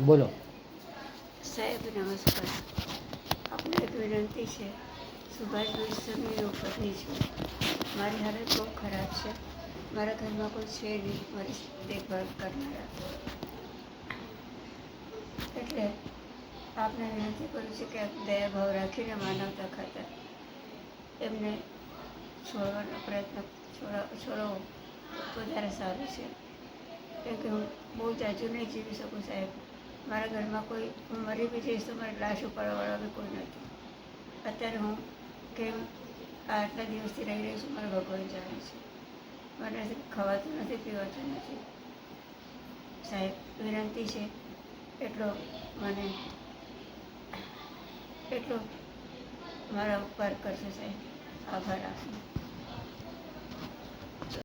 બોલો. સાહેબ નમસ્કાર. આપને એક વિનંતી છે. સુભાષભાઈ સરની પત્ની છું. મારી હાલત બહુ ખરાબ છે. મારા ઘરમાં કોઈ છે નહીં મારી દેખભાળ કરનારા, એટલે આપને વિનંતી કરું છું કે આપ દયાભાવ રાખીને માનવતા ખાતર એમને છોડવાનો પ્રયત્ન છોડવો તો વધારે સારું છે. કેમ કે હું બહુ જાજુ નહીં જીવી શકું સાહેબ. મારા ઘરમાં કોઈ, હું મરી બી જઈશ તો મારી લાશ ઉપાડવાવાળા બી કોઈ નથી. અત્યારે હું કેમ આટલા દિવસથી રહી રહી છું મારા ભગવાન જાણે છે. મને ખવાતું નથી, પીવાતું નથી. સાહેબ વિનંતી છે એટલો મારા ઉપકાર કરશો સાહેબ. આભાર આપનો.